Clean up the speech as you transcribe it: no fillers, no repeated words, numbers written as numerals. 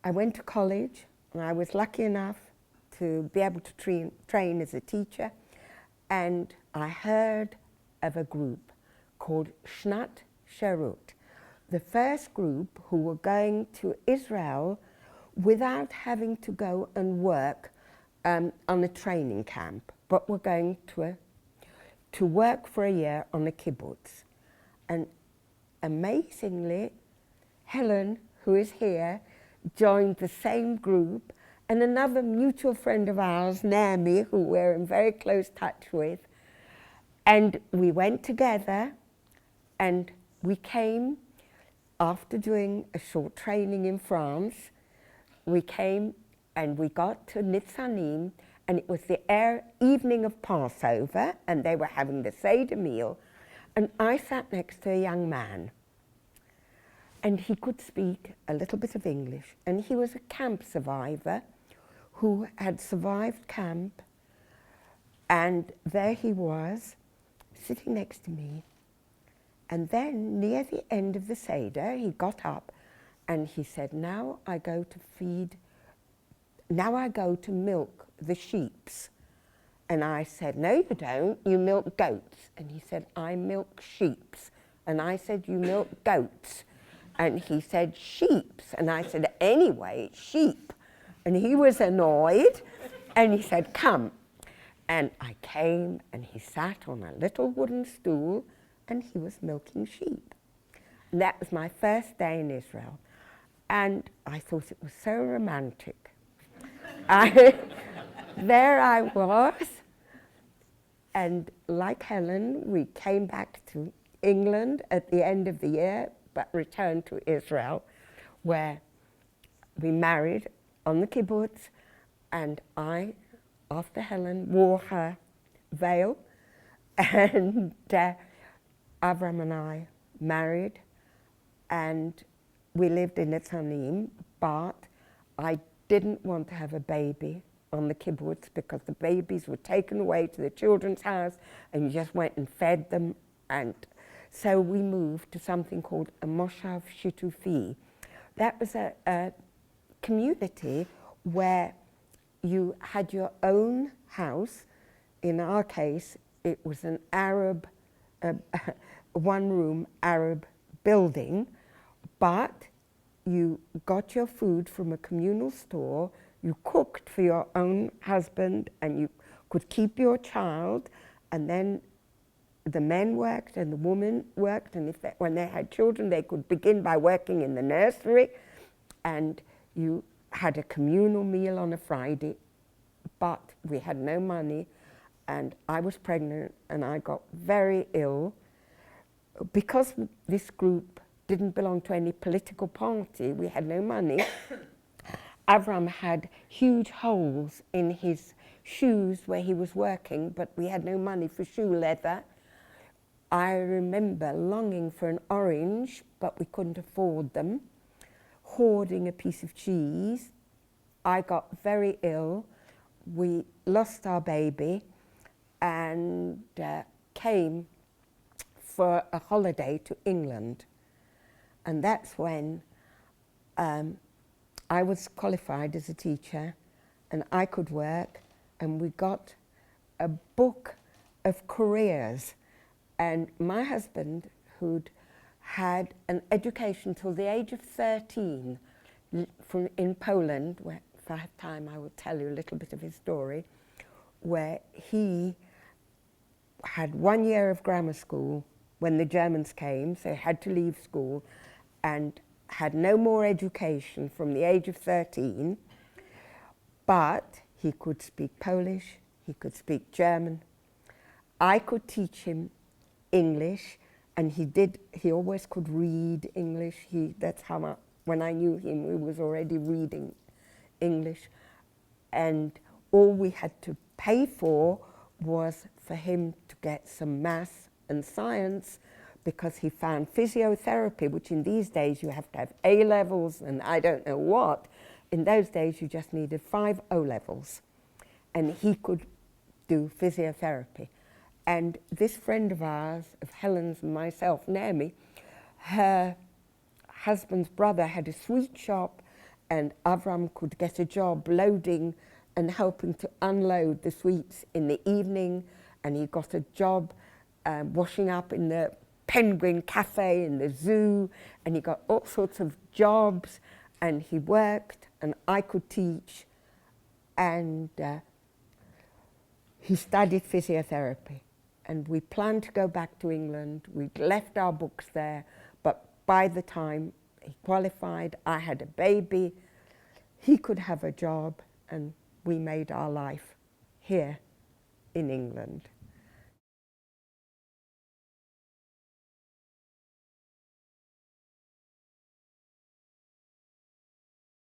I went to college, and I was lucky enough to be able to train as a teacher, and I heard of a group called Shnat Sherut, the first group who were going to Israel without having to go and work on a training camp, but were going to work for a year on a kibbutz. And amazingly, Helen, who is here, joined the same group, and another mutual friend of ours, Naomi, who we're in very close touch with. And we went together, and we came after doing a short training in France. We came and we got to Nitzanim, and it was the evening of Passover, and they were having the Seder meal, and I sat next to a young man, and he could speak a little bit of English, and he was a camp survivor who had survived camp, and there he was, sitting next to me. And then, near the end of the Seder, he got up and he said, now I go to milk the sheeps. And I said, no, you don't, you milk goats. And he said, I milk sheeps. And I said, you milk goats. And he said, sheeps. And I said, anyway, sheep. And he was annoyed, and he said, come. And I came, and he sat on a little wooden stool, and he was milking sheep. And that was my first day in Israel. And I thought it was so romantic. There I was, and like Helen, we came back to England at the end of the year, but returned to Israel, where we married on the kibbutz, and I, after Helen, wore her veil, and Avram and I married, and we lived in Nitzanim, but I didn't want to have a baby on the kibbutz because the babies were taken away to the children's house, and you just went and fed them, and so we moved to something called a moshav shitufi. That was a community where you had your own house. In our case, it was an Arab, one-room Arab building, but you got your food from a communal store, you cooked for your own husband, and you could keep your child, and then the men worked and the women worked, and when they had children, they could begin by working in the nursery, and you had a communal meal on a Friday, but we had no money, and I was pregnant, and I got very ill. Because this group didn't belong to any political party, we had no money. Avram had huge holes in his shoes where he was working, but we had no money for shoe leather. I remember longing for an orange, but we couldn't afford them. Hoarding a piece of cheese. I got very ill. We lost our baby and came for a holiday to England. And that's when I was qualified as a teacher, and I could work, and we got a book of careers. And my husband, who'd had an education till the age of 13 in Poland, where if I have time I will tell you a little bit of his story, where he had 1 year of grammar school when the Germans came, so he had to leave school, and had no more education from the age of 13, but he could speak Polish, he could speak German. I could teach him English, and he always could read English. That's how when I knew him, he was already reading English. And all we had to pay for was for him to get some maths and science, because he found physiotherapy, which in these days you have to have A levels and I don't know what. In those days you just needed 5 O levels, and he could do physiotherapy. And this friend of ours, of Helen's and myself, Naomi, her husband's brother had a sweet shop, and Avram could get a job loading and helping to unload the sweets in the evening, and he got a job washing up in the Penguin Cafe in the zoo, and he got all sorts of jobs, and he worked, and I could teach, and he studied physiotherapy. And we planned to go back to England. We'd left our books there, but by the time he qualified, I had a baby, he could have a job, and we made our life here in England.